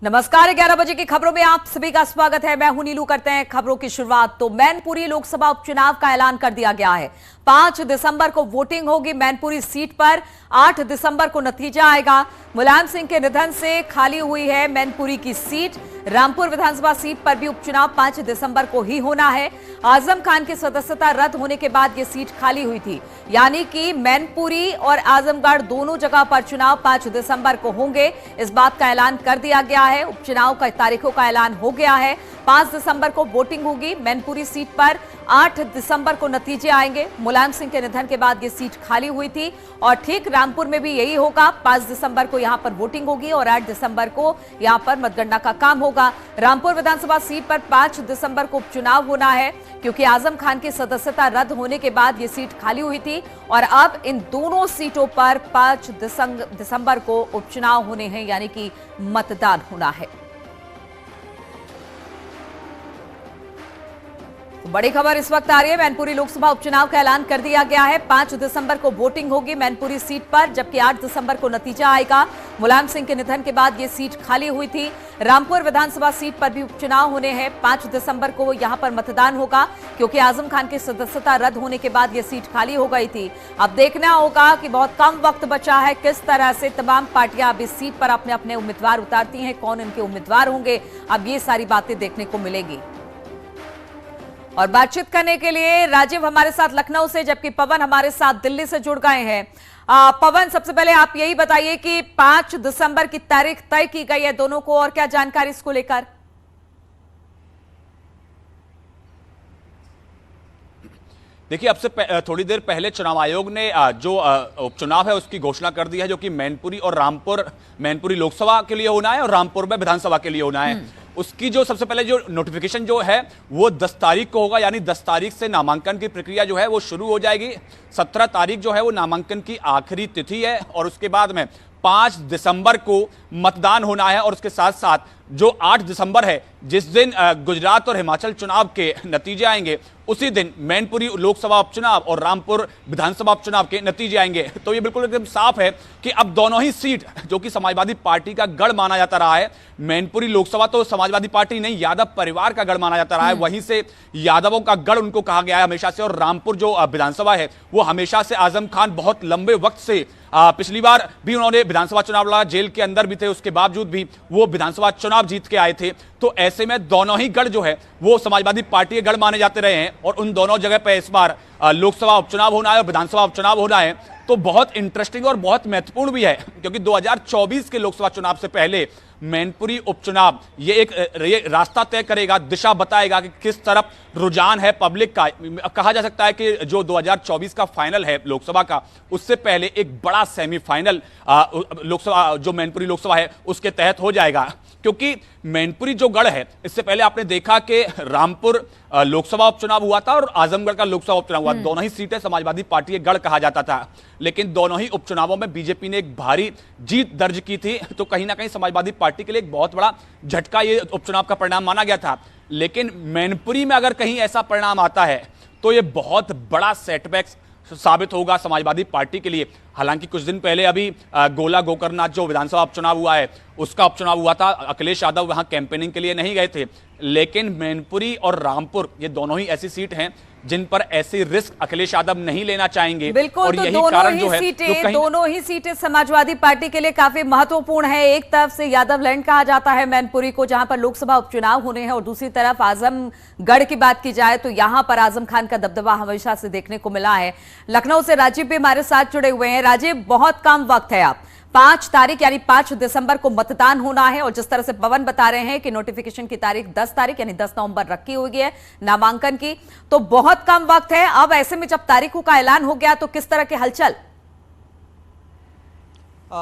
नमस्कार, 11 बजे की खबरों में आप सभी का स्वागत है। मैं हूं नीलू। करते हैं खबरों की शुरुआत। तो मैनपुरी लोकसभा उपचुनाव का ऐलान कर दिया गया है। 5 दिसंबर को वोटिंग होगी मैनपुरी सीट पर। 8 दिसंबर को नतीजा आएगा। मुलायम सिंह के निधन से खाली हुई है मैनपुरी की सीट। रामपुर विधानसभा सीट पर भी उपचुनाव 5 दिसंबर को ही होना है। आजम खान की सदस्यता रद्द होने के बाद यह सीट खाली हुई थी, यानी कि मैनपुरी और आजमगढ़ दोनों जगह पर चुनाव 5 दिसंबर को होंगे। इस बात का ऐलान कर दिया गया है। उपचुनाव का तारीखों का ऐलान हो गया है। 5 दिसंबर को वोटिंग होगी मैनपुरी सीट पर। 8 दिसंबर को नतीजे आएंगे। मुलायम सिंह के निधन के बाद यह सीट खाली हुई थी और ठीक रामपुर में भी यही होगा। 5 दिसंबर को यहां पर वोटिंग होगी और 8 दिसंबर को यहां पर मतगणना का काम होगा। रामपुर विधानसभा सीट पर 5 दिसंबर को उपचुनाव होना है, क्योंकि आजम खान की सदस्यता रद्द होने के बाद यह सीट खाली हुई थी और अब इन दोनों सीटों पर 5 दिसंबर को उपचुनाव होने हैं, यानी कि मतदान होना है। तो बड़ी खबर इस वक्त आ रही है। मैनपुरी लोकसभा उपचुनाव का ऐलान कर दिया गया है। 5 दिसंबर को वोटिंग होगी मैनपुरी सीट पर, जबकि 8 दिसंबर को नतीजा आएगा। मुलायम सिंह के निधन के बाद यह सीट खाली हुई थी। रामपुर विधानसभा सीट पर भी उपचुनाव होने हैं। 5 दिसंबर को यहां पर मतदान होगा, क्योंकि आजम खान की सदस्यता रद्द होने के बाद यह सीट खाली हो गई थी। अब देखना होगा कि बहुत कम वक्त बचा है, किस तरह से तमाम पार्टियां अब इस सीट पर अपने अपने उम्मीदवार उतारती हैं, कौन इनके उम्मीदवार होंगे। अब ये सारी बातें देखने को मिलेगी। और बातचीत करने के लिए राजीव हमारे साथ लखनऊ से, जबकि पवन हमारे साथ दिल्ली से जुड़ गए हैं। पवन, सबसे पहले आप यही बताइए कि 5 दिसंबर की तारीख तय की गई है दोनों को, और क्या जानकारी इसको लेकर? देखिए, अब से थोड़ी देर पहले चुनाव आयोग ने जो उपचुनाव है उसकी घोषणा कर दी है, जो कि मैनपुरी और रामपुर, मैनपुरी लोकसभा के लिए होना है और रामपुर में विधानसभा के लिए होना है। उसकी जो सबसे पहले जो नोटिफिकेशन जो है वो 10 तारीख को होगा, यानी 10 तारीख से नामांकन की प्रक्रिया जो है वो शुरू हो जाएगी। 17 तारीख जो है वो नामांकन की आखिरी तिथि है और उसके बाद में 5 दिसंबर को मतदान होना है। और उसके साथ साथ जो 8 दिसंबर है, जिस दिन गुजरात और हिमाचल चुनाव के नतीजे आएंगे, उसी दिन मैनपुरी लोकसभा उपचुनाव और रामपुर विधानसभा उपचुनाव के नतीजे आएंगे। तो ये बिल्कुल एकदम साफ है कि अब दोनों ही सीट, जो कि समाजवादी पार्टी का गढ़ माना जाता रहा है, मैनपुरी लोकसभा तो समाजवादी पार्टी नहीं, यादव परिवार का गढ़ माना जाता रहा है, वहीं से यादवों का गढ़ उनको कहा गया है हमेशा से। और रामपुर जो विधानसभा है वो हमेशा से आजम खान बहुत लंबे वक्त से, पिछली बार भी उन्होंने विधानसभा चुनाव लड़ा, जेल के अंदर भी थे, उसके बावजूद भी वो विधानसभा चुनाव जीत के आए थे। तो ऐसे में दोनों ही गढ़ जो है वो समाजवादी पार्टी के गढ़ माने जाते रहे हैं और उन दोनों जगह पे इस बार लोकसभा उपचुनाव होना है और विधानसभा उपचुनाव होना है। तो बहुत इंटरेस्टिंग और बहुत महत्वपूर्ण भी है, क्योंकि 2024 के लोकसभा चुनाव से पहले मैनपुरी उपचुनाव ये रास्ता तय करेगा, दिशा बताएगा कि किस तरफ रुझान है पब्लिक का। कहा जा सकता है कि जो 2024 का फाइनल है लोकसभा का, उससे पहले एक बड़ा सेमीफाइनल लोकसभा, जो मैनपुरी लोकसभा है उसके तहत हो जाएगा। क्योंकि मैनपुरी जो गढ़ है, इससे पहले आपने देखा कि रामपुर लोकसभा उपचुनाव हुआ था और आजमगढ़ का लोकसभा उपचुनाव हुआ। दोनों ही सीटें समाजवादी पार्टी के गढ़ कहा जाता था, लेकिन दोनों ही उपचुनावों में बीजेपी ने एक भारी जीत दर्ज की थी। तो कहीं ना कहीं समाजवादी पार्टी के लिए एक बहुत बड़ा झटका ये उपचुनाव का परिणाम माना गया था। लेकिन मैनपुरी में अगर कहीं ऐसा परिणाम आता है तो ये बहुत बड़ा सेटबैक साबित होगा समाजवादी पार्टी के लिए। हालांकि कुछ दिन पहले अभी गोला गोकरनाथ जो विधानसभा उपचुनाव हुआ है उसका उपचुनाव हुआ था, अखिलेश यादव वहां कैंपेनिंग के लिए नहीं गए थे। लेकिन मैनपुरी और रामपुर ये दोनों ही ऐसी सीट हैं जिन पर ऐसी रिस्क अखिलेश यादव नहीं लेना चाहेंगे। बिल्कुल, और तो यही दोनों कारण ही जो है दोनों ही सीटें समाजवादी पार्टी के लिए काफी महत्वपूर्ण है। एक तरफ से यादव लैंड कहा जाता है मैनपुरी को, जहां पर लोकसभा उपचुनाव होने हैं, और दूसरी तरफ आजमगढ़ की बात की जाए तो यहां पर आजम खान का दबदबा हमेशा से देखने को मिला है। लखनऊ से राजीव भी हमारे साथ जुड़े हुए हैं। राजीव, बहुत कम वक्त है, आप 5 तारीख यानी 5 दिसंबर को मतदान होना है, और जिस तरह से पवन बता रहे हैं कि नोटिफिकेशन की तारीख 10 तारीख यानी 10 नवंबर रखी हुई है नामांकन की, तो बहुत कम वक्त है। अब ऐसे में जब तारीखों का ऐलान हो गया तो किस तरह के हलचल?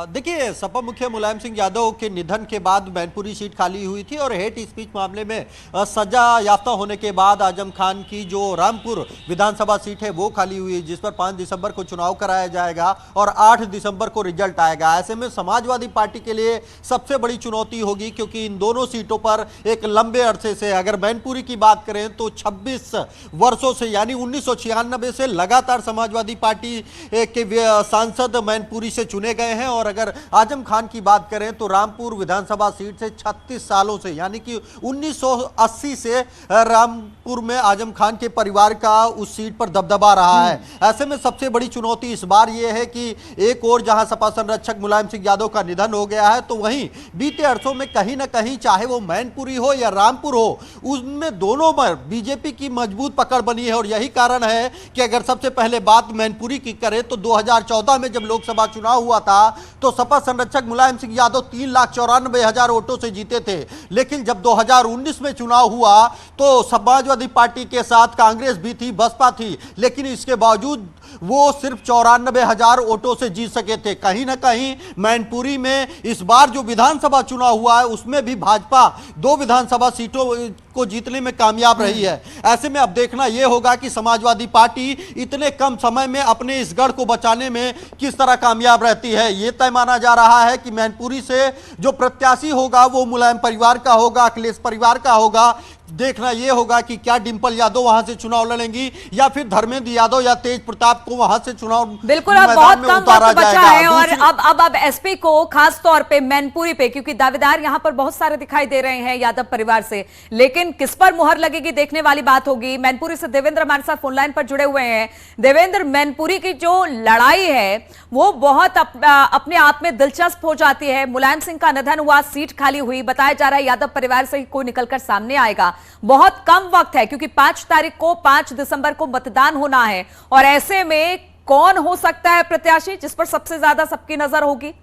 देखिए, सपा मुखिया मुलायम सिंह यादव के निधन के बाद मैनपुरी सीट खाली हुई थी और हेट स्पीच मामले में सजा याफ्ता होने के बाद आजम खान की जो रामपुर विधानसभा सीट है वो खाली हुई है, जिस पर 5 दिसंबर को चुनाव कराया जाएगा और 8 दिसंबर को रिजल्ट आएगा। ऐसे में समाजवादी पार्टी के लिए सबसे बड़ी चुनौती होगी, क्योंकि इन दोनों सीटों पर एक लंबे अरसे से, अगर मैनपुरी की बात करें तो 26 वर्षों से यानी 1996 से लगातार समाजवादी पार्टी के सांसद मैनपुरी से चुने गए हैं और और अगर आजम खान की बात करें तो रामपुर विधानसभा सीट से 36 सालों से यानी कि 1980 से रामपुर में आजम खान के परिवार का उस सीट पर दबदबा रहा है। ऐसे में सबसे बड़ी चुनौती इस बार यह है कि एक और जहां सपा संरक्षक मुलायम सिंह यादव का निधन हो गया है, तो वहीं बीते अरसों में कहीं ना कहीं चाहे वो मैनपुरी हो या रामपुर हो, उनमें दोनों पर बीजेपी की मजबूत पकड़ बनी है। और यही कारण है कि अगर सबसे पहले बात मैनपुरी की करें तो 2014 में जब लोकसभा चुनाव हुआ था तो सपा संरक्षक मुलायम सिंह यादव 3,94,000 वोटों से जीते थे। लेकिन जब 2019 में चुनाव हुआ तो समाजवादी पार्टी के साथ कांग्रेस भी थी, बसपा थी, लेकिन इसके बावजूद वो सिर्फ 94,000 वोटों से जीत सके थे। कहीं ना कहीं मैनपुरी में इस बार जो विधानसभा चुनाव हुआ है उसमें भी भाजपा 2 विधानसभा सीटों को जीतने में कामयाब रही है। ऐसे में अब देखना यह होगा कि समाजवादी पार्टी इतने कम समय में अपने इस गढ़ को बचाने में किस तरह कामयाब रहती है। यह तय माना जा रहा है कि मैनपुरी से जो प्रत्याशी होगा वो मुलायम परिवार का होगा, अखिलेश परिवार का होगा। देखना यह होगा कि क्या डिंपल यादव वहां से चुनाव लड़ेंगी या फिर धर्मेंद्र यादव या तेज प्रताप को वहां से चुनाव बिल्कुल। अब बहुत कम वक्त बचा है और अब एसपी को खास तौर पे मैनपुरी पे, क्योंकि दावेदार यहां पर बहुत सारे दिखाई दे रहे हैं यादव परिवार से, लेकिन किस पर मुहर लगेगी देखने वाली बात होगी। मैनपुरी से देवेंद्र हमारे साथ फोनलाइन पर जुड़े हुए हैं। देवेंद्र, मैनपुरी की जो लड़ाई है वो बहुत अपने आप में दिलचस्प हो जाती है। मुलायम सिंह का निधन हुआ, सीट खाली हुई, बताया जा रहा है यादव परिवार से ही कोई निकलकर सामने आएगा। बहुत कम वक्त है क्योंकि 5 तारीख को 5 दिसंबर को मतदान होना है, और ऐसे में कौन हो सकता है प्रत्याशी जिस पर सबसे ज्यादा सबकी नजर होगी?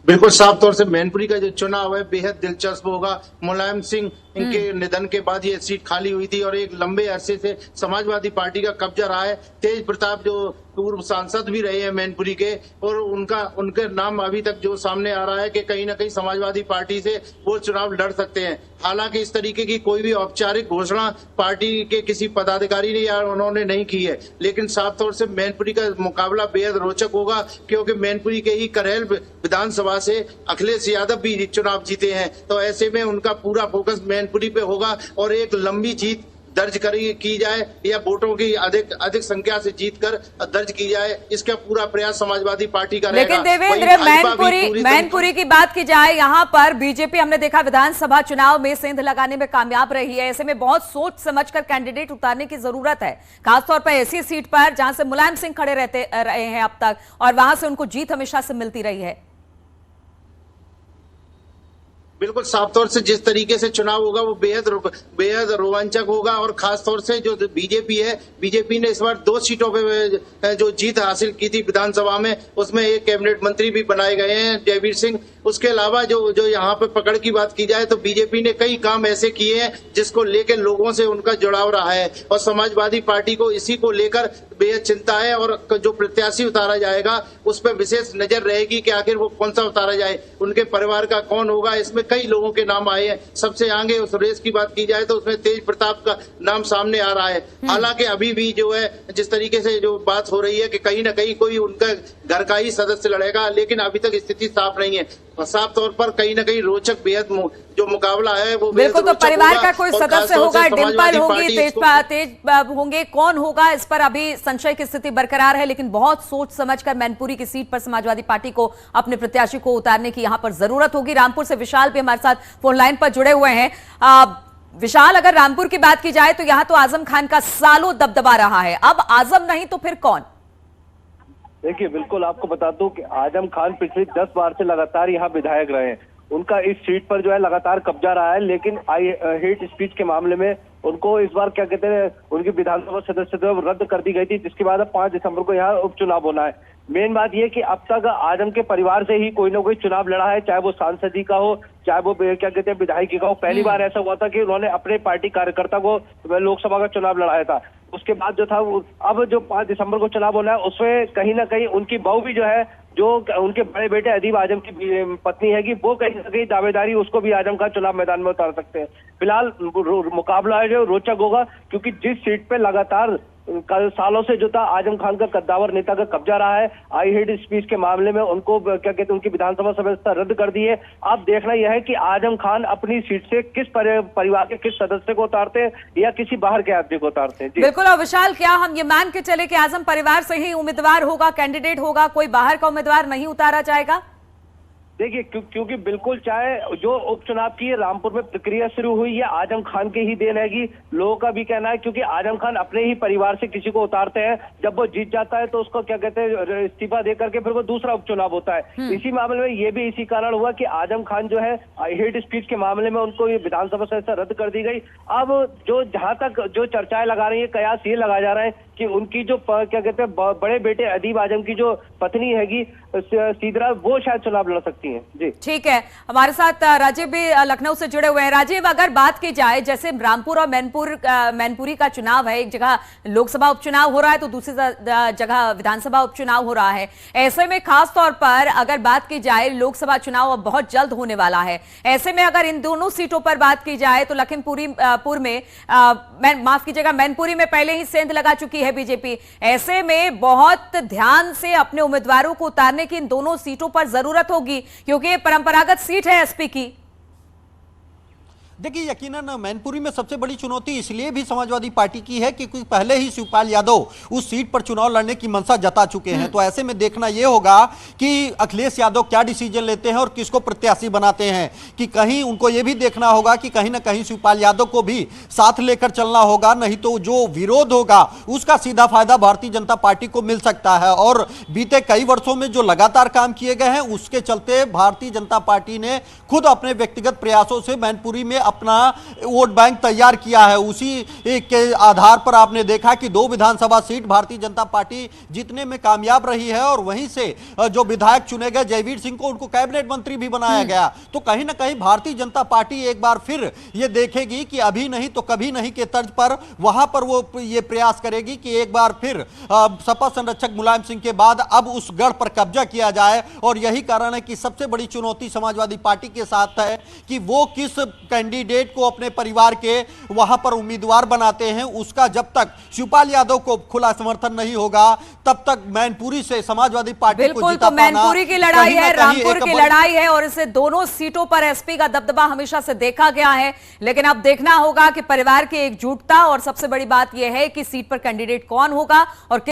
बिल्कुल साफ तौर से मैनपुरी का जो चुनाव है बेहद दिलचस्प होगा। मुलायम सिंह इनके निधन के बाद ये सीट खाली हुई थी और एक लंबे अरसे से समाजवादी पार्टी का कब्जा रहा है। तेज प्रताप जो पूर्व सांसद भी रहे हैं मैनपुरी के, और उनके नाम अभी तक जो सामने आ रहा है कि कहीं ना कहीं समाजवादी पार्टी से वो चुनाव लड़ सकते हैं। हालांकि इस तरीके की कोई भी औपचारिक घोषणा पार्टी के किसी पदाधिकारी ने या उन्होंने नहीं की है, लेकिन साफ तौर से मैनपुरी का मुकाबला बेहद रोचक होगा क्योंकि मैनपुरी के ही करेल विधानसभा से अखिलेश यादव भी चुनाव जीते हैं। तो ऐसे में उनका पूरा फोकस मैनपुरी पे होगा और एक लंबी जीत दर्ज की जाए या वोटों की अधिक संख्या से जीतकर दर्ज की जाए, इसका पूरा प्रयास समाजवादी पार्टी का रहेगा। लेकिन देवेंद्र, मैनपुरी की बात की जाए, यहां पर बीजेपी हमने देखा विधानसभा चुनाव में सेंध लगाने में कामयाब रही है। ऐसे में बहुत सोच समझकर कैंडिडेट उतारने की जरूरत है, खासतौर पर ऐसी सीट पर जहां से मुलायम सिंह खड़े रहे हैं अब तक, और वहां से उनको जीत हमेशा से मिलती रही है। बिल्कुल साफ तौर से जिस तरीके से चुनाव होगा वो बेहद रोमांचक होगा, और खास तौर से जो बीजेपी है, बीजेपी ने इस बार 2 सीटों पे जो जीत हासिल की थी विधानसभा में, उसमें एक कैबिनेट मंत्री भी बनाए गए हैं, जयवीर सिंह। उसके अलावा जो यहाँ पे पकड़ की बात की जाए तो बीजेपी ने कई काम ऐसे किए हैं जिसको लेकर लोगों से उनका जुड़ाव रहा है, और समाजवादी पार्टी को इसी को लेकर बेहद चिंता है। और जो प्रत्याशी उतारा जाएगा उस पर विशेष नजर रहेगी कि आखिर वो कौन सा उतारा जाए, उनके परिवार का कौन होगा। इसमें कई लोगों के नाम आए हैं। सबसे आगे उस रेस की बात की जाए तो उसमें तेज प्रताप का नाम सामने आ रहा है। हालांकि अभी भी जो है जिस तरीके से जो बात हो रही है कि कहीं ना कहीं कोई उनका घर का ही सदस्य लड़ेगा, लेकिन अभी तक स्थिति साफ नहीं है। साफ तौर पर कहीं ना कहीं रोचक बेहद जो मुकाबला है वो बिल्कुल। तो परिवार का कोई सदस्य होगा, डिंपल होगी, तेज होंगे, कौन होगा इस पर अभी संशय की स्थिति बरकरार है, लेकिन बहुत सोच समझकर मैनपुरी की सीट पर समाजवादी पार्टी को अपने प्रत्याशी को उतारने की यहां पर जरूरत होगी। रामपुर से विशाल भी हमारे साथ फोन लाइन पर जुड़े हुए हैं। विशाल, अगर रामपुर की बात की जाए तो यहां तो आजम खान का सालों दबदबा रहा है, अब आजम नहीं तो फिर कौन? देखिए, बिल्कुल आपको बता दूं कि आजम खान पिछले 10 बार से लगातार यहाँ विधायक रहे हैं। उनका इस सीट पर जो है लगातार कब्जा रहा है, लेकिन हेट स्पीच के मामले में उनको इस बार क्या कहते हैं उनकी विधानसभा सदस्यता रद्द कर दी गई थी, जिसके बाद अब 5 दिसंबर को यहाँ उपचुनाव होना है। मेन बात यह कि अब तक आजम के परिवार से ही कोई ना कोई चुनाव लड़ा है, चाहे वो सांसदी का हो, चाहे वो क्या कहते हैं विधायकी का हो। पहली बार ऐसा हुआ था कि उन्होंने अपने पार्टी कार्यकर्ता को लोकसभा का चुनाव लड़ाया था। उसके बाद जो था वो अब जो 5 दिसंबर को चुनाव होना है उसमें कहीं ना कहीं उनकी बहू भी जो है, जो उनके बड़े बेटे अदीब आजम की पत्नी है कि वो कहीं ना कहीं दावेदारी उसको भी आजम का चुनाव मैदान में उतार सकते हैं। फिलहाल मुकाबला है जो रोचक होगा, क्योंकि जिस सीट पे लगातार सालों से जो था आजम खान का कद्दावर नेता का कब्जा रहा है। आई हेट स्पीच के मामले में उनको क्या कहते हैं उनकी विधानसभा सदस्यता रद्द कर दी है। अब देखना यह है कि आजम खान अपनी सीट से किस परिवार के किस सदस्य को उतारते हैं या किसी बाहर के आदमी को उतारते हैं। बिल्कुल। और विशाल, क्या हम ये मान के चले कि आजम परिवार से ही उम्मीदवार होगा, कैंडिडेट होगा, कोई बाहर का उम्मीदवार नहीं उतारा जाएगा? देखिए क्योंकि बिल्कुल चाहे जो उपचुनाव की रामपुर में प्रक्रिया शुरू हुई है आजम खान के ही देन हैगी, लोगों का भी कहना है, क्योंकि आजम खान अपने ही परिवार से किसी को उतारते हैं। जब वो जीत जाता है तो उसको क्या कहते हैं इस्तीफा दे करके फिर वो दूसरा उपचुनाव होता है। इसी मामले में ये भी इसी कारण हुआ कि आजम खान जो है हेट स्पीच के मामले में उनको ये विधानसभा सदस्यता रद्द कर दी गई। अब जो जहां तक जो चर्चाएं लगा रही है, कयास ये लगाया जा रहा है कि उनकी जो क्या कहते हैं बड़े बेटे अदीब आजम की जो पत्नी हैगी सीदरा, वो शायद चुनाव लड़ सकती हैं। जी ठीक है, हमारे साथ राजीव भी लखनऊ से जुड़े हुए हैं। राजीव, अगर बात की जाए जैसे रामपुर और मैनपुरी का चुनाव है, एक जगह लोकसभा उपचुनाव हो रहा है तो दूसरी जगह विधानसभा उपचुनाव हो रहा है, ऐसे में खास तौर पर अगर बात की जाए लोकसभा चुनाव अब बहुत जल्द होने वाला है, ऐसे में अगर इन दोनों सीटों पर बात की जाए तो लखीमपुर में माफ कीजिएगा मैनपुरी में पहले ही सेंध लगा चुकी है बीजेपी। ऐसे में बहुत ध्यान से अपने उम्मीदवारों को उतारने की इन दोनों सीटों पर जरूरत होगी, क्योंकि ये परंपरागत सीट है एसपी की। देखिए, यकीनन मैनपुरी में सबसे बड़ी चुनौती इसलिए भी समाजवादी पार्टी की है क्योंकि पहले ही शिवपाल यादव उस सीट पर चुनाव लड़ने की मंशा जता चुके हैं। तो ऐसे में देखना यह होगा कि अखिलेश यादव क्या डिसीजन लेते हैं और किसको प्रत्याशी बनाते हैं, कि कहीं उनको यह भी देखना होगा कि कहीं ना कहीं शिवपाल यादव को भी साथ लेकर चलना होगा, नहीं तो जो विरोध होगा उसका सीधा फायदा भारतीय जनता पार्टी को मिल सकता है। और बीते कई वर्षों में जो लगातार काम किए गए हैं उसके चलते भारतीय जनता पार्टी ने खुद अपने व्यक्तिगत प्रयासों से मैनपुरी में अपना वोट बैंक तैयार किया है। उसी के आधार पर आपने देखा कि 2 विधानसभा सीट भारतीय जनता पार्टी जीतने में कामयाब रही है और वहीं से जो विधायक चुने गए जयवीर सिंह को उनको कैबिनेट मंत्री भी बनाया गया। तो कहीं ना कहीं भारतीय जनता पार्टी एक बार फिर यह देखेगी कि अभी नहीं तो कभी नहीं के तर्ज पर वहां पर वो ये प्रयास करेगी कि एक बार फिर सपा संरक्षक मुलायम सिंह के बाद अब उस गढ़ पर कब्जा किया जाए। और यही कारण है कि सबसे बड़ी चुनौती समाजवादी पार्टी के साथ है कि वो किस कैंडिडेट को अपने परिवार के वहां पर उम्मीदवार बनाते हैं। उसका जब तक शिवपाल यादव को खुला समर्थन नहीं होगा तब तक मैनपुरी से समाजवादी पार्टी को जिता तो मैनपुरी की लड़ाई है, रामपुर की लड़ाई है और इसे दोनों सीटों पर एसपी का दबदबा हमेशा से देखा गया है। लेकिन अब देखना होगा कि परिवार की एकजुटता और सबसे बड़ी बात यह है कि सीट पर कैंडिडेट कौन होगा और